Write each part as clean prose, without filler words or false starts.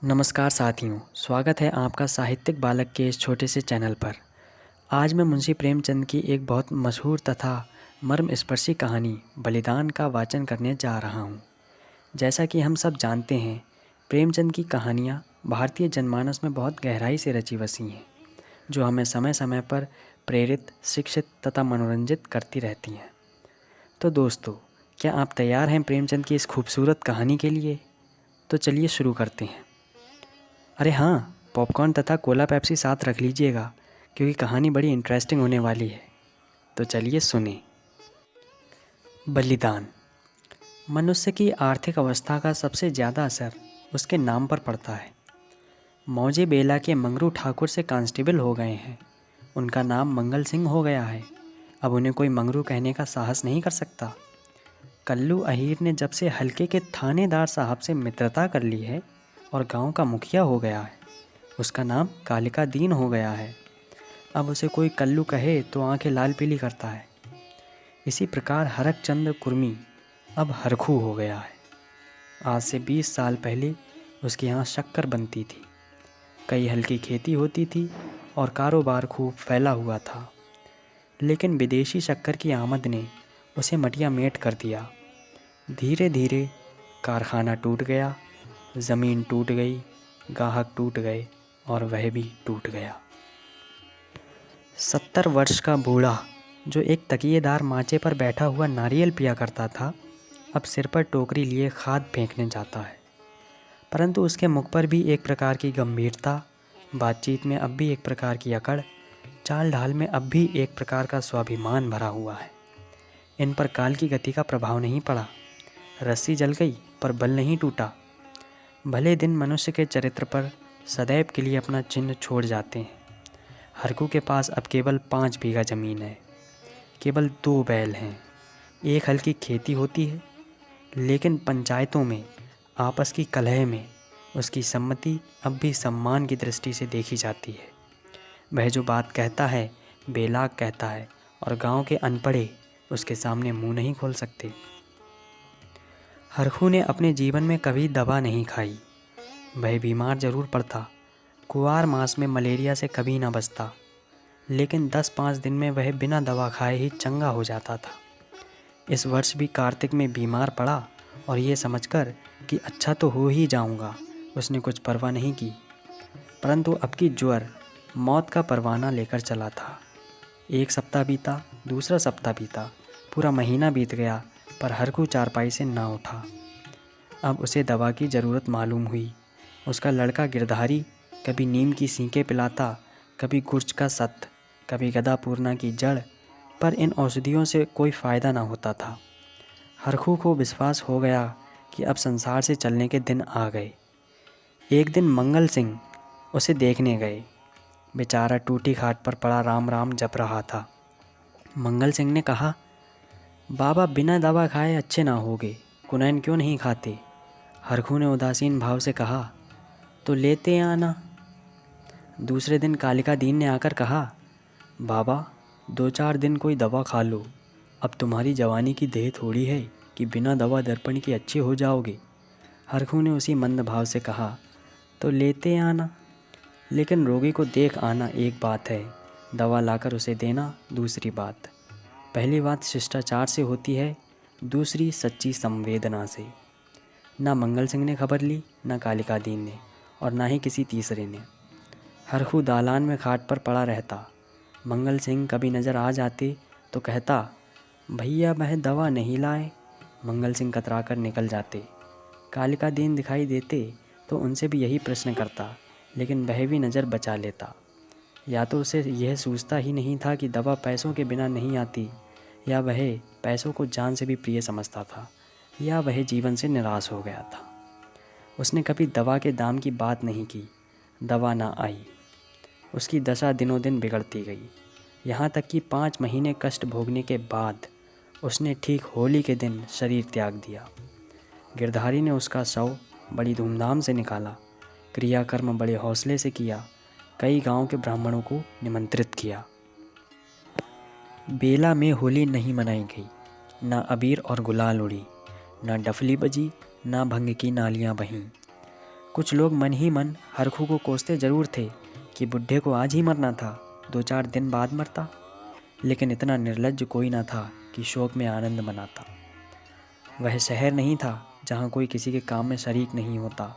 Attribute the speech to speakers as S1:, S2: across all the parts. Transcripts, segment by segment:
S1: नमस्कार साथियों, स्वागत है आपका साहित्यिक बालक के इस छोटे से चैनल पर। आज मैं मुंशी प्रेमचंद की एक बहुत मशहूर तथा मर्मस्पर्शी कहानी बलिदान का वाचन करने जा रहा हूं। जैसा कि हम सब जानते हैं, प्रेमचंद की कहानियां भारतीय जनमानस में बहुत गहराई से रची बसी हैं, जो हमें समय समय पर प्रेरित, शिक्षित तथा मनोरंजित करती रहती हैं। तो दोस्तों, क्या आप तैयार हैं प्रेमचंद की इस खूबसूरत कहानी के लिए? तो चलिए शुरू करते हैं। अरे हाँ, पॉपकॉर्न तथा कोला पेप्सी साथ रख लीजिएगा, क्योंकि कहानी बड़ी इंटरेस्टिंग होने वाली है। तो चलिए सुने। बलिदान। मनुष्य की आर्थिक अवस्था का सबसे ज़्यादा असर उसके नाम पर पड़ता है। मौजे बेला के मंगरू ठाकुर से कांस्टेबल हो गए हैं। उनका नाम मंगल सिंह हो गया है। अब उन्हें कोई मंगरू कहने का साहस नहीं कर सकता। कल्लू अहीर ने जब से हल्के के थानेदार साहब से मित्रता कर ली है और गांव का मुखिया हो गया है, उसका नाम कालिका दीन हो गया है। अब उसे कोई कल्लू कहे तो आंखें लाल पीली करता है। इसी प्रकार हरकचंद कुर्मी अब हरखू हो गया है। आज से 20 साल पहले उसके यहाँ शक्कर बनती थी। कई हल्की खेती होती थी और कारोबार खूब फैला हुआ था। लेकिन विदेशी शक्कर की आमद ने उसे मटिया मेट कर दिया। धीरे धीरे कारखाना टूट गया, ज़मीन टूट गई, गाहक टूट गए और वह भी टूट गया। 70 वर्ष का बूढ़ा जो एक तकिएदार माचे पर बैठा हुआ नारियल पिया करता था, अब सिर पर टोकरी लिए खाद फेंकने जाता है। परंतु उसके मुख पर भी एक प्रकार की गंभीरता, बातचीत में अब भी एक प्रकार की अकड़, चाल ढाल में अब भी एक प्रकार का स्वाभिमान भरा हुआ है। इन पर काल की गति का प्रभाव नहीं पड़ा। रस्सी जल गई पर बल नहीं टूटा। भले दिन मनुष्य के चरित्र पर सदैव के लिए अपना चिन्ह छोड़ जाते हैं। हरकू के पास अब केवल 5 बीघा ज़मीन है, केवल 2 बैल हैं, एक हल की खेती होती है। लेकिन पंचायतों में आपस की कलह में उसकी सम्मति अब भी सम्मान की दृष्टि से देखी जाती है। वह जो बात कहता है बेलाग कहता है और गांव के अनपढ़े उसके सामने मुंह नहीं खोल सकते। हरखू ने अपने जीवन में कभी दवा नहीं खाई। वह बीमार जरूर पड़ता, कुंवार मास में मलेरिया से कभी ना बचता, लेकिन 10-5 दिन में वह बिना दवा खाए ही चंगा हो जाता था। इस वर्ष भी कार्तिक में बीमार पड़ा और ये समझकर कि अच्छा तो हो ही जाऊंगा, उसने कुछ परवाह नहीं की। परंतु अब की ज्वर मौत का परवाना लेकर चला था। एक सप्ताह बीता, दूसरा सप्ताह बीता, पूरा महीना बीत गया, पर हरखू चारपाई से ना उठा। अब उसे दवा की ज़रूरत मालूम हुई। उसका लड़का गिरधारी कभी नीम की सींकें पिलाता, कभी गुर्ज का सत्त, कभी गदापूर्णा की जड़, पर इन औषधियों से कोई फ़ायदा ना होता था। हरखू को विश्वास हो गया कि अब संसार से चलने के दिन आ गए। एक दिन मंगल सिंह उसे देखने गए। बेचारा टूटी खाट पर पड़ा राम राम जप रहा था। मंगल सिंह ने कहा, बाबा बिना दवा खाए अच्छे ना होगे, कुनैन क्यों नहीं खाते? हरखू ने उदासीन भाव से कहा, तो लेते आना। दूसरे दिन कालिका दीन ने आकर कहा, बाबा 2-4 दिन कोई दवा खा लो, अब तुम्हारी जवानी की देह थोड़ी है कि बिना दवा दर्पण के अच्छे हो जाओगे। हरखू ने उसी मंद भाव से कहा, तो लेते आना। लेकिन रोगी को देख आना एक बात है, दवा लाकर उसे देना दूसरी बात। पहली बात शिष्टाचार से होती है, दूसरी सच्ची संवेदना से। ना मंगल सिंह ने खबर ली, ना कालिका दीन ने, और ना ही किसी तीसरे ने। हरखू दालान में खाट पर पड़ा रहता। मंगल सिंह कभी नज़र आ जाते तो कहता, भैया वह दवा नहीं लाए। मंगल सिंह कतरा कर निकल जाते। कालिका दीन दिखाई देते तो उनसे भी यही प्रश्न करता, लेकिन वह भी नज़र बचा लेता। या तो उसे यह सूझता ही नहीं था कि दवा पैसों के बिना नहीं आती, या वह पैसों को जान से भी प्रिय समझता था, या वह जीवन से निराश हो गया था। उसने कभी दवा के दाम की बात नहीं की। दवा ना आई। उसकी दशा दिनों दिन बिगड़ती गई, यहाँ तक कि 5 महीने कष्ट भोगने के बाद उसने ठीक होली के दिन शरीर त्याग दिया। गिरधारी ने उसका शव बड़ी धूमधाम से निकाला, क्रियाकर्म बड़े हौसले से किया, कई गांव के ब्राह्मणों को निमंत्रित किया। बेला में होली नहीं मनाई गई। ना अबीर और गुलाल उड़ी, ना डफली बजी, ना भंग की नालियां बहीं। कुछ लोग मन ही मन हरखू को कोसते ज़रूर थे कि बुढ़े को आज ही मरना था, 2-4 दिन बाद मरता, लेकिन इतना निर्लज्ज कोई ना था कि शोक में आनंद मनाता। वह शहर नहीं था जहाँ कोई किसी के काम में शरीक नहीं होता,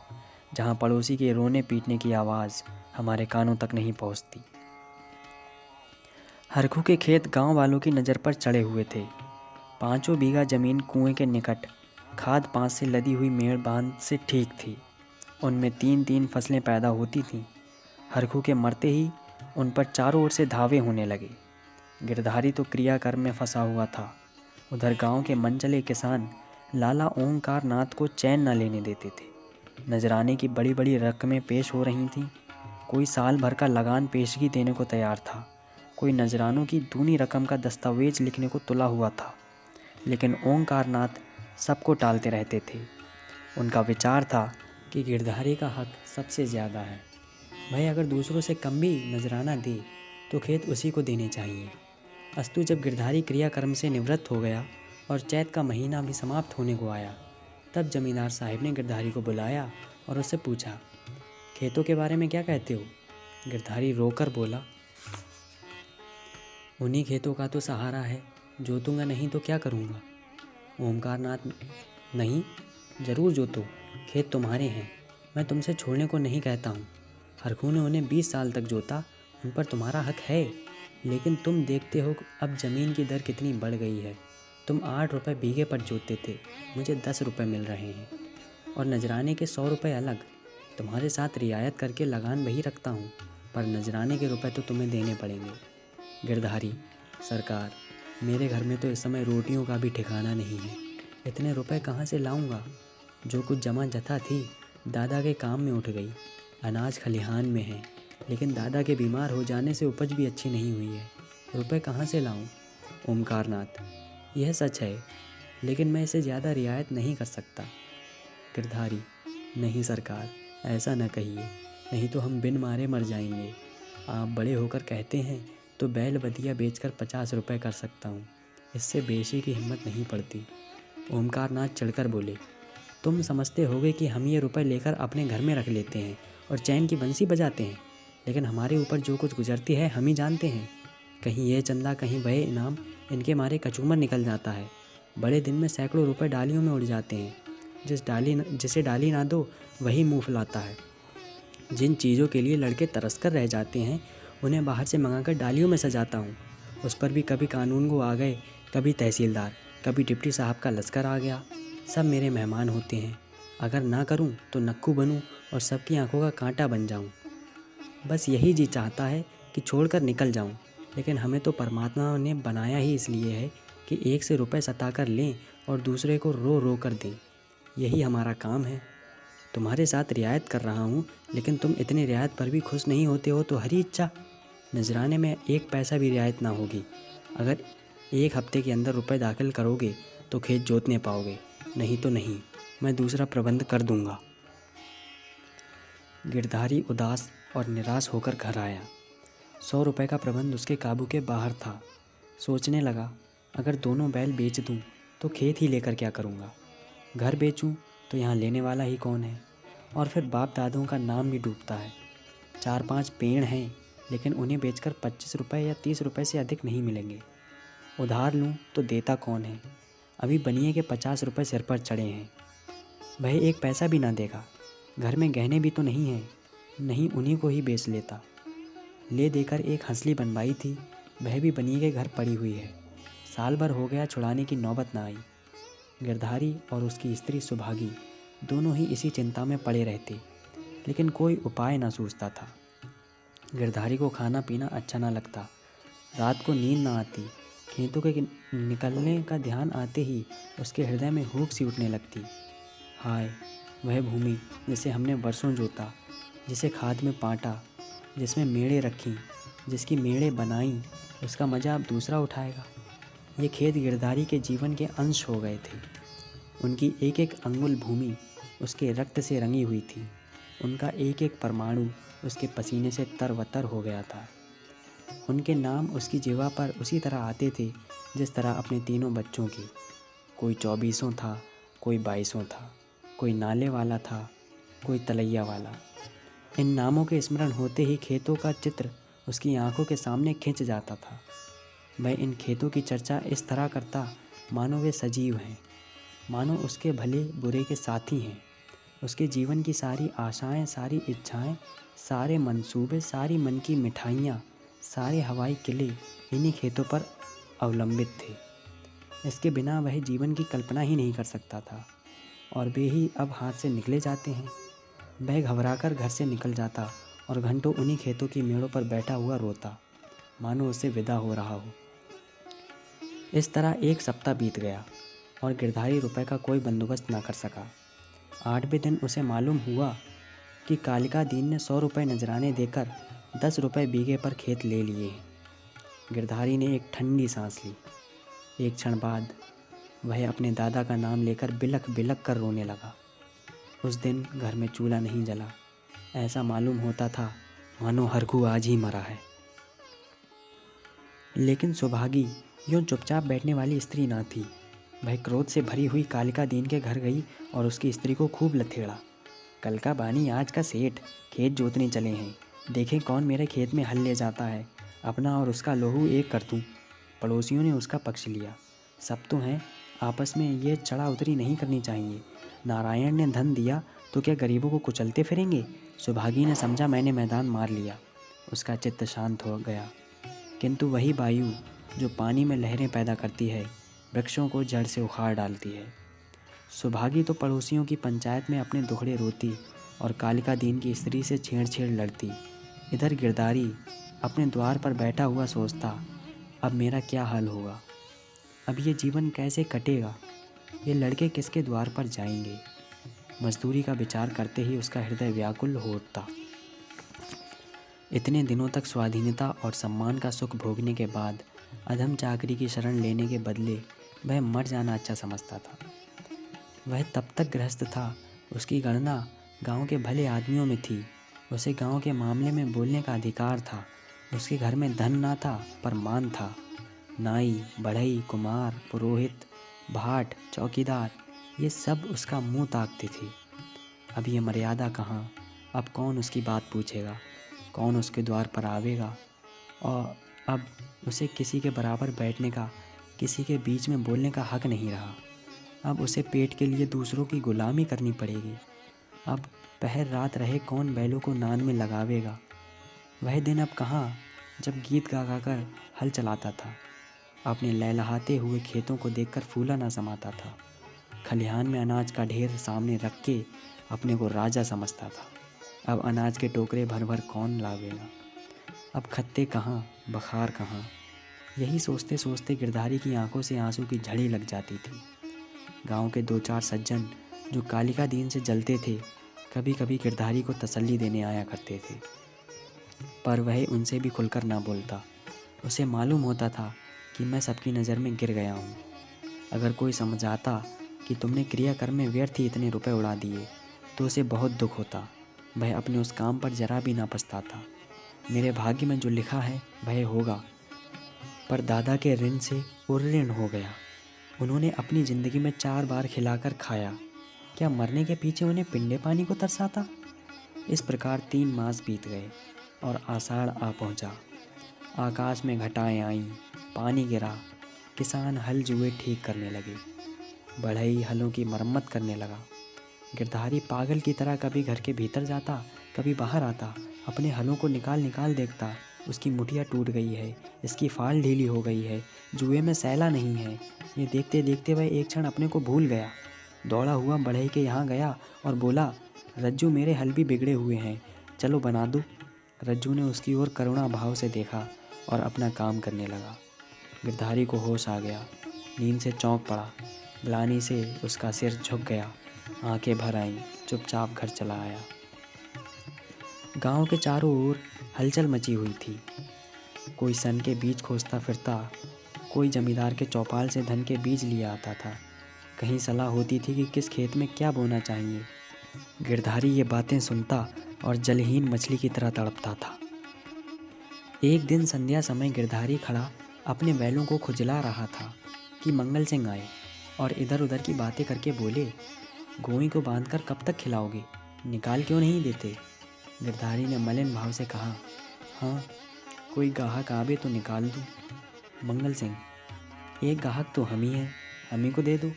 S1: जहाँ पड़ोसी के रोने पीटने की आवाज़ हमारे कानों तक नहीं पहुँचती। हरखू के खेत गांव वालों की नज़र पर चढ़े हुए थे। 5 बीघा ज़मीन कुएं के निकट खाद पांच से लदी हुई मेड़ बांध से ठीक थी। उनमें 3-3 फसलें पैदा होती थीं। हरखू के मरते ही उन पर चारों ओर से धावे होने लगे। गिरधारी तो क्रियाकर्म में फंसा हुआ था। उधर गांव के मनचले किसान लाला ओंकार नाथ को चैन न लेने देते थे। नजराने की बड़ी बड़ी रकमें पेश हो रही थीं। कोई साल भर का लगान पेशगी देने को तैयार था, कोई नजरानों की दूनी रकम का दस्तावेज लिखने को तुला हुआ था। लेकिन ओंकार नाथ सबको टालते रहते थे। उनका विचार था कि गिरधारी का हक सबसे ज़्यादा है। भाई अगर दूसरों से कम भी नजराना दे तो खेत उसी को देने चाहिए। अस्तु जब गिरधारी क्रियाकर्म से निवृत्त हो गया और चैत का महीना भी समाप्त होने को आया, तब जमींदार साहब ने गिरधारी को बुलाया और उससे पूछा, खेतों के बारे में क्या कहते हो? गिरधारी रोकर बोला, उन्हीं खेतों का तो सहारा है, जोतूंगा नहीं तो क्या करूँगा। ओमकार नाथ, नहीं, ज़रूर जोतो, खेत तुम्हारे हैं, मैं तुमसे छोड़ने को नहीं कहता हूँ। हरखू ने उन्हें 20 साल तक जोता, उन पर तुम्हारा हक है, लेकिन तुम देखते हो अब ज़मीन की दर कितनी बढ़ गई है। तुम 8 रुपये बीघे पर जोतते थे, मुझे 10 रुपये मिल रहे हैं, और नजराने के 100 रुपये अलग। तुम्हारे साथ रियायत करके लगान वही रखता हूँ, पर नजराने के रुपए तो तुम्हें देने पड़ेंगे। गिरधारी, सरकार, मेरे घर में तो इस समय रोटियों का भी ठिकाना नहीं है, इतने रुपए कहाँ से लाऊंगा? जो कुछ जमा जथा थी दादा के काम में उठ गई। अनाज खलिहान में है, लेकिन दादा के बीमार हो जाने से उपज भी अच्छी नहीं हुई है, रुपए कहाँ से लाऊं? ओमकार नाथ, यह सच है, लेकिन मैं इसे ज़्यादा रियायत नहीं कर सकता। गिरधारी, नहीं सरकार, ऐसा न कहिए, नहीं तो हम बिन मारे मर जाएंगे। आप बड़े होकर कहते हैं तो बैल बदिया बेचकर 50 रुपये कर सकता हूँ, इससे बेची की हिम्मत नहीं पड़ती। ओमकार नाथ चढ़कर बोले, तुम समझते होगे कि हम ये रुपए लेकर अपने घर में रख लेते हैं और चैन की बंसी बजाते हैं, लेकिन हमारे ऊपर जो कुछ गुजरती है हम ही जानते हैं। कहीं ये चंदा, कहीं वह इनाम, इनके मारे कचूमर निकल जाता है। बड़े दिन में सैकड़ों रुपए डालियों में उड़ जाते हैं। जिसे डाली ना दो वही मुँह फुलाता है। जिन चीज़ों के लिए लड़के तरस कर रह जाते हैं उन्हें बाहर से मंगाकर डालियों में सजाता हूँ। उस पर भी कभी कानून को आ गए, कभी तहसीलदार, कभी डिप्टी साहब का लश्कर आ गया। सब मेरे मेहमान होते हैं। अगर ना करूँ तो नक्कू बनूँ और सबकी आंखों का कांटा बन जाऊँ। बस यही जी चाहता है कि छोड़कर निकल जाऊँ, लेकिन हमें तो परमात्मा ने बनाया ही इसलिए है कि एक से रुपए सता कर लें और दूसरे को रो रो कर दें। यही हमारा काम है। तुम्हारे साथ रियायत कर रहा हूँ, लेकिन तुम इतनी रियायत पर भी खुश नहीं होते हो तो हरी इच्छा। नजराने में 1 पैसा भी रियायत ना होगी। अगर 1 हफ्ते के अंदर रुपए दाखिल करोगे तो खेत जोतने पाओगे, नहीं तो नहीं, मैं दूसरा प्रबंध कर दूंगा। गिरधारी उदास और निराश होकर घर आया। 100 रुपये का प्रबंध उसके काबू के बाहर था। सोचने लगा, अगर दोनों बैल बेच दूं तो खेत ही लेकर क्या करूंगा? घर बेचूं तो यहाँ लेने वाला ही कौन है? और फिर बाप दादों का नाम भी डूबता है। 4-5 पेड़ हैं, लेकिन उन्हें बेचकर 25 रुपये या 30 रुपये से अधिक नहीं मिलेंगे। उधार लूँ तो देता कौन है? अभी बनिए के 50 रुपये सिर पर चढ़े हैं, वह 1 पैसा भी ना देगा। घर में गहने भी तो नहीं हैं, नहीं उन्हीं को ही बेच लेता। ले देकर एक हंसली बनवाई थी, वह भी बनिए के घर पड़ी हुई है। साल भर हो गया, छुड़ाने की नौबत ना आई। गिरधारी और उसकी स्त्री सुभागी दोनों ही इसी चिंता में पड़े रहते, लेकिन कोई उपाय ना सूझता था। गिरधारी को खाना पीना अच्छा ना लगता, रात को नींद ना आती। खेतों के निकलने का ध्यान आते ही उसके हृदय में हुक सी उठने लगती। हाय, वह भूमि जिसे हमने वर्षों जोता, जिसे खाद में पाटा, जिसमें मेड़े रखी, जिसकी मेड़े बनाई, उसका मज़ा अब दूसरा उठाएगा। ये खेत गिरधारी के जीवन के अंश हो गए थे। उनकी एक एक अंगुल भूमि उसके रक्त से रंगी हुई थी। उनका एक एक परमाणु उसके पसीने से तरवतर हो गया था। उनके नाम उसकी जिह्वा पर उसी तरह आते थे जिस तरह अपने तीनों बच्चों के। कोई 24 था, कोई 22 था, कोई नाले वाला था, कोई तलैया वाला। इन नामों के स्मरण होते ही खेतों का चित्र उसकी आंखों के सामने खिंच जाता था। वह इन खेतों की चर्चा इस तरह करता मानो वे सजीव हैं, मानो उसके भले बुरे के साथी हैं। उसके जीवन की सारी आशाएं, सारी इच्छाएं, सारे मंसूबे, सारी मन की मिठाइयाँ, सारे हवाई किले इन्हीं खेतों पर अवलंबित थे। इसके बिना वह जीवन की कल्पना ही नहीं कर सकता था। और वे ही अब हाथ से निकले जाते हैं। वह घबराकर घर से निकल जाता और घंटों उन्हीं खेतों की मेड़ों पर बैठा हुआ रोता, मानो उसे विदा हो रहा हो। इस तरह एक सप्ताह बीत गया और गिरधारी रुपए का कोई बंदोबस्त ना कर सका। 8वें दिन उसे मालूम हुआ कि कालिका दीन ने 100 रुपये नजराने देकर 10 रुपये बीघे पर खेत ले लिए हैं। गिरधारी ने एक ठंडी सांस ली। एक क्षण बाद वह अपने दादा का नाम लेकर बिलख बिलख कर रोने लगा। उस दिन घर में चूल्हा नहीं जला। ऐसा मालूम होता था मानो हरखू आज ही मरा है। लेकिन सुभागी यूँ चुपचाप बैठने वाली स्त्री ना थी। वह क्रोध से भरी हुई कालिका दीन के घर गई और उसकी स्त्री को खूब लथेड़ा। कल का बानी आज का सेठ खेत जोतने चले हैं, देखें कौन मेरे खेत में हल ले जाता है। अपना और उसका लोहू एक कर दूँ। पड़ोसियों ने उसका पक्ष लिया। सब तो हैं, आपस में ये चढ़ा उतरी नहीं करनी चाहिए। नारायण ने धन दिया तो क्या गरीबों को कुचलते फिरेंगे। सुभागी ने समझा मैंने मैदान मार लिया। उसका चित्त शांत हो गया। किंतु वही वायु जो पानी में लहरें पैदा करती है, वृक्षों को जड़ से उखाड़ डालती है। सुभागी तो पड़ोसियों की पंचायत में अपने दुखड़े रोती और कालिका दीन की स्त्री से छेड़ लड़ती। इधर गिरधारी अपने द्वार पर बैठा हुआ सोचता, अब मेरा क्या हाल होगा, अब ये जीवन कैसे कटेगा, ये लड़के किसके द्वार पर जाएंगे। मजदूरी का विचार करते ही उसका हृदय व्याकुल हो उठता। इतने दिनों तक स्वाधीनता और सम्मान का सुख भोगने के बाद अधम चाकरी की शरण लेने के बदले वह मर जाना अच्छा समझता था। वह तब तक गृहस्थ था। उसकी गणना गांव के भले आदमियों में थी। उसे गांव के मामले में बोलने का अधिकार था। उसके घर में धन ना था पर मान था। नाई, बढ़ई, कुमार, पुरोहित, भाट, चौकीदार, ये सब उसका मुंह ताकते थे। अब ये मर्यादा कहाँ। अब कौन उसकी बात पूछेगा, कौन उसके द्वार पर आवेगा। और अब उसे किसी के बराबर बैठने का, किसी के बीच में बोलने का हक नहीं रहा। अब उसे पेट के लिए दूसरों की गुलामी करनी पड़ेगी। अब पहर रात रहे कौन बैलों को नान में लगावेगा। वह दिन अब कहाँ जब गीत गा गा कर हल चलाता था। अपने लहलहाते हुए खेतों को देखकर फूला ना समाता था। खलिहान में अनाज का ढेर सामने रख के अपने को राजा समझता था। अब अनाज के टोकरे भर भर कौन लावेगा। अब खत्ते कहाँ, बखार कहाँ। यही सोचते सोचते गिरधारी की आंखों से आंसू की झड़ी लग जाती थी। गांव के 2-4 सज्जन जो कालिका दीन से जलते थे, कभी कभी गिरधारी को तसल्ली देने आया करते थे, पर वह उनसे भी खुलकर ना बोलता। उसे मालूम होता था कि मैं सबकी नज़र में गिर गया हूँ। अगर कोई समझाता कि तुमने क्रियाकर्म में व्यर्थ ही इतने रुपए उड़ा दिए तो उसे बहुत दुख होता। वह अपने उस काम पर जरा भी ना पछताता। मेरे भाग्य में जो लिखा है वह होगा। पर दादा के ऋण से उर्ऋण हो गया। उन्होंने अपनी ज़िंदगी में 4 बार खिलाकर खाया, क्या मरने के पीछे उन्हें पिंडे पानी को तरसाता। इस प्रकार 3 मास बीत गए और आषाढ़ आ पहुंचा। आकाश में घटाएं आईं, पानी गिरा। किसान हल जुए ठीक करने लगे। बढ़ई हलों की मरम्मत करने लगा। गिरधारी पागल की तरह कभी घर के भीतर जाता, कभी बाहर आता। अपने हलों को निकाल निकाल देखता। उसकी मुठिया टूट गई है, इसकी फाल ढीली हो गई है, जुए में सैला नहीं है। ये देखते देखते वह एक क्षण अपने को भूल गया। दौड़ा हुआ बढ़ई के यहाँ गया और बोला, रज्जू मेरे हल भी बिगड़े हुए हैं, चलो बना दूँ। रज्जू ने उसकी ओर करुणा भाव से देखा और अपना काम करने लगा। गिरधारी को होश आ गया। नींद से चौंक पड़ा। ग्लानि से उसका सिर झुक गया, आंखें भर आईं। चुपचाप घर चला आया। गांव के चारों ओर हलचल मची हुई थी। कोई सन के बीज खोजता फिरता, कोई जमींदार के चौपाल से धन के बीज लिए आता था। कहीं सलाह होती थी कि किस खेत में क्या बोना चाहिए। गिरधारी ये बातें सुनता और जलहीन मछली की तरह तड़पता था। एक दिन संध्या समय गिरधारी खड़ा अपने बैलों को खुजला रहा था कि मंगल सिंह आए और इधर उधर की बातें करके बोले, गोई को बांधकर कब तक खिलाओगे, निकाल क्यों नहीं देते? गिरधारी ने मलिन भाव से कहा। हाँ, कोई ग्राहक आवे तो निकाल दूँ। मंगल सिंह, एक ग्राहक तो हम ही हैं, हम ही को दे दो।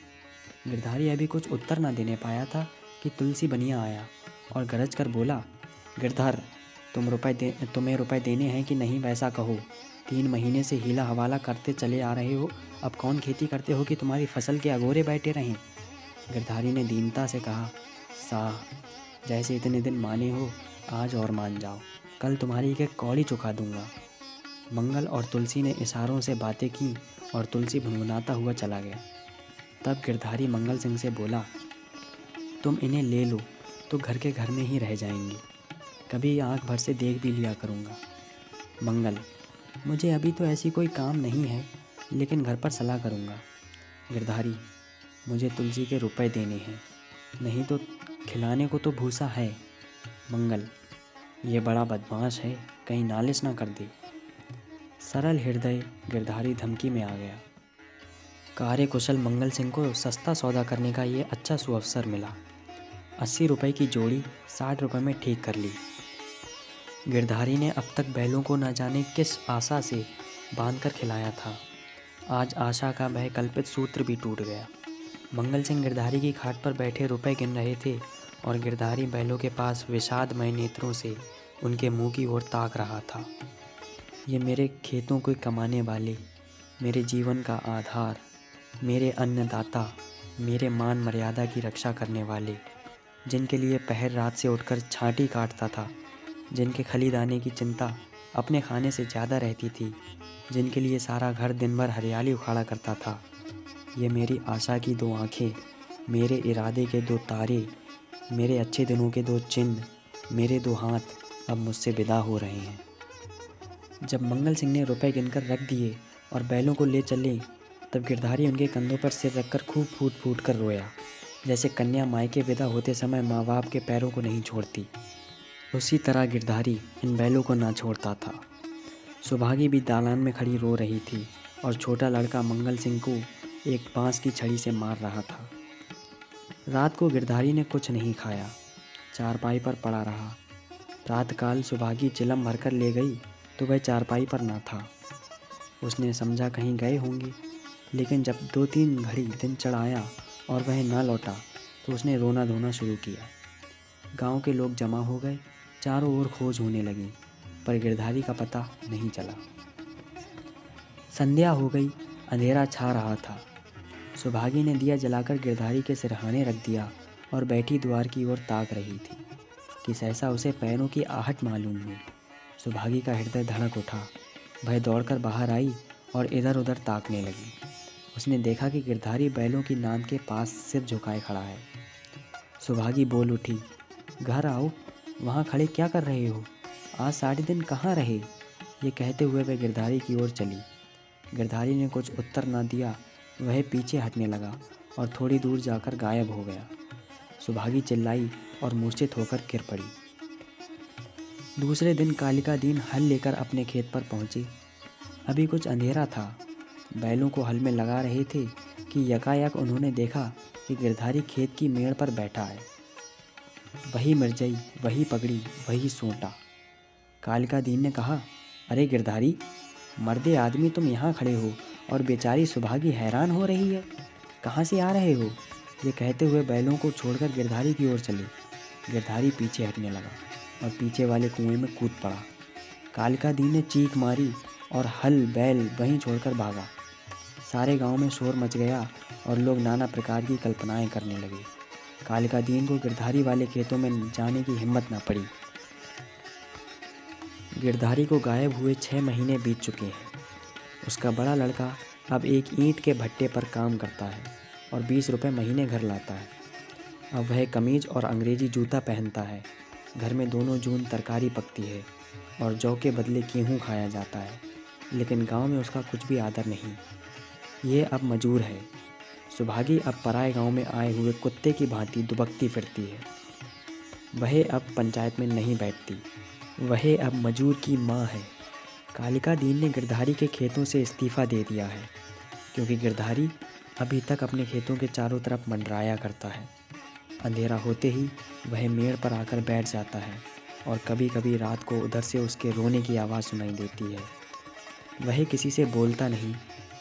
S1: गिरधारी अभी कुछ उत्तर न देने पाया था कि तुलसी बनिया आया और गरज कर बोला, गिरधर, तुम्हें रुपए देने हैं कि नहीं वैसा कहो। 3 महीने से हीला हवाला करते चले आ रहे हो, अब कौन खेती करते हो कि तुम्हारी फसल के अगोरे बैठे रहें। गिरधारी ने दीनता से कहा, साह, जैसे इतने दिन माने हो, आज और मान जाओ, कल तुम्हारी एक कौड़ी चुका दूंगा। मंगल और तुलसी ने इशारों से बातें की और तुलसी भुनभुनाता हुआ चला गया। तब गिरधारी मंगल सिंह से बोला, तुम इन्हें ले लो तो घर के घर में ही रह जाएंगी, कभी आंख भर से देख भी लिया करूँगा। मंगल, मुझे अभी तो ऐसी कोई काम नहीं है, लेकिन घर पर सलाह करूँगा। गिरधारी, मुझे तुलसी के रुपए देने हैं, नहीं तो खिलाने को तो भूसा है। मंगल, ये बड़ा बदमाश है, कहीं नालिश ना कर दे। सरल हृदय गिरधारी धमकी में आ गया। कार्यकुशल मंगल सिंह को सस्ता सौदा करने का ये अच्छा सुअवसर मिला। 80 रुपए की जोड़ी 60 रुपए में ठीक कर ली। गिरधारी ने अब तक बैलों को न जाने किस आशा से बांधकर खिलाया था, आज आशा का वह कल्पित सूत्र भी टूट गया। मंगल सिंह गिरधारी की खाट पर बैठे रुपए गिन रहे थे और गिरधारी बैलों के पास विषादमय नेत्रों से उनके मुंह की ओर ताक रहा था। ये मेरे खेतों को कमाने वाले, मेरे जीवन का आधार, मेरे अन्नदाता, मेरे मान मर्यादा की रक्षा करने वाले, जिनके लिए पहर रात से उठकर छांटी काटता था, जिनके खलीदाने की चिंता अपने खाने से ज़्यादा रहती थी, जिनके लिए सारा घर दिन भर हरियाली उखाड़ा करता था, ये मेरी आशा की 2 आँखें, मेरे इरादे के 2 तारे, मेरे अच्छे दिनों के 2 चिन्ह, मेरे 2 हाथ अब मुझसे विदा हो रहे हैं। जब मंगल सिंह ने रुपए गिनकर रख दिए और बैलों को ले चले, तब गिरधारी उनके कंधों पर सिर रखकर खूब फूट फूट कर रोया, जैसे कन्या मायके विदा होते समय माँ बाप के पैरों को नहीं छोड़ती। उसी तरह गिरधारी इन बैलों को ना छोड़ता था। सुभागी भी दालान में खड़ी रो रही थी और छोटा लड़का मंगल सिंह को एक बांस की छड़ी से मार रहा था। रात को गिरधारी ने कुछ नहीं खाया, चारपाई पर पड़ा रहा। प्रातःकाल सुभागी चिलम भरकर ले गई तो वह चारपाई पर ना था। उसने समझा कहीं गए होंगे, लेकिन जब 2-3 घड़ी दिन चढ़ आया और वह ना लौटा तो उसने रोना धोना शुरू किया। गांव के लोग जमा हो गए, चारों ओर खोज होने लगी, पर गिरधारी का पता नहीं चला। संध्या हो गई, अंधेरा छा रहा था। सुभागी ने दिया जलाकर गिरधारी के सिरहाने रख दिया और बैठी द्वार की ओर ताक रही थी कि सहसा उसे पैरों की आहट मालूम हुई। सुभागी का हृदय धड़क उठा। वह दौड़कर बाहर आई और इधर उधर ताकने लगी। उसने देखा कि गिरधारी बैलों की नांद के पास सिर झुकाए खड़ा है। सुभागी बोल उठी, घर आओ, वहाँ खड़े क्या कर रहे हो? आज 60 दिन कहाँ रहे? ये कहते हुए वह गिरधारी की ओर चली। गिरधारी ने कुछ उत्तर न दिया। वह पीछे हटने लगा और थोड़ी दूर जाकर गायब हो गया। सुभागी चिल्लाई और मूर्छित होकर गिर पड़ी। दूसरे दिन कालिका दीन हल लेकर अपने खेत पर पहुँचे। अभी कुछ अंधेरा था। बैलों को हल में लगा रहे थे कि यकायक उन्होंने देखा कि गिरधारी खेत की मेड़ पर बैठा है। वही मिर्जई, वही पगड़ी, वही सोंटा। कालिका दीन ने कहा, अरे गिरधारी, मर्दे आदमी तुम यहाँ खड़े हो और बेचारी सुभागी हैरान हो रही है, कहाँ से आ रहे हो? ये कहते हुए बैलों को छोड़कर गिरधारी की ओर चले। गिरधारी पीछे हटने लगा और पीछे वाले कुएं में कूद पड़ा। कालिका दीन ने चीख मारी और हल बैल वहीं छोड़कर भागा। सारे गांव में शोर मच गया और लोग नाना प्रकार की कल्पनाएं करने लगे। कालिका दीन को गिरधारी वाले खेतों में जाने की हिम्मत न पड़ी। गिरधारी को गायब हुए 6 महीने बीत चुके हैं। उसका बड़ा लड़का अब एक ईंट के भट्टे पर काम करता है और 20 रुपये महीने घर लाता है। अब वह कमीज और अंग्रेजी जूता पहनता है। घर में दोनों जून तरकारी पकती है और जौ के बदले गेहूँ खाया जाता है, लेकिन गांव में उसका कुछ भी आदर नहीं। ये अब मजूर है। सुभागी अब पराए गांव में आए हुए कुत्ते की भांति दुबकती फिरती है। वह अब पंचायत में नहीं बैठती। वह अब मजूर की माँ है। कालिका दीन ने गिरधारी के खेतों से इस्तीफ़ा दे दिया है, क्योंकि गिरधारी अभी तक अपने खेतों के चारों तरफ मंडराया करता है। अंधेरा होते ही वह मेड़ पर आकर बैठ जाता है और कभी कभी रात को उधर से उसके रोने की आवाज़ सुनाई देती है। वह किसी से बोलता नहीं,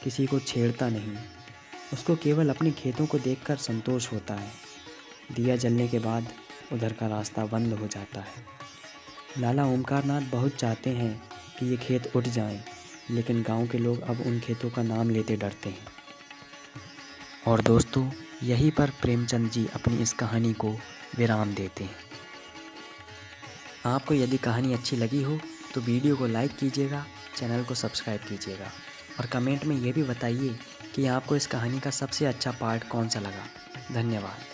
S1: किसी को छेड़ता नहीं, उसको केवल अपने खेतों को देखकर संतोष होता है। दिया जलने के बाद उधर का रास्ता बंद हो जाता है। लाला ओमकारनाथ बहुत चाहते हैं कि ये खेत उठ जाएं, लेकिन गांव के लोग अब उन खेतों का नाम लेते डरते हैं। और दोस्तों, यहीं पर प्रेमचंद जी अपनी इस कहानी को विराम देते हैं। आपको यदि कहानी अच्छी लगी हो तो वीडियो को लाइक कीजिएगा, चैनल को सब्सक्राइब कीजिएगा और कमेंट में ये भी बताइए कि आपको इस कहानी का सबसे अच्छा पार्ट कौन सा लगा। धन्यवाद।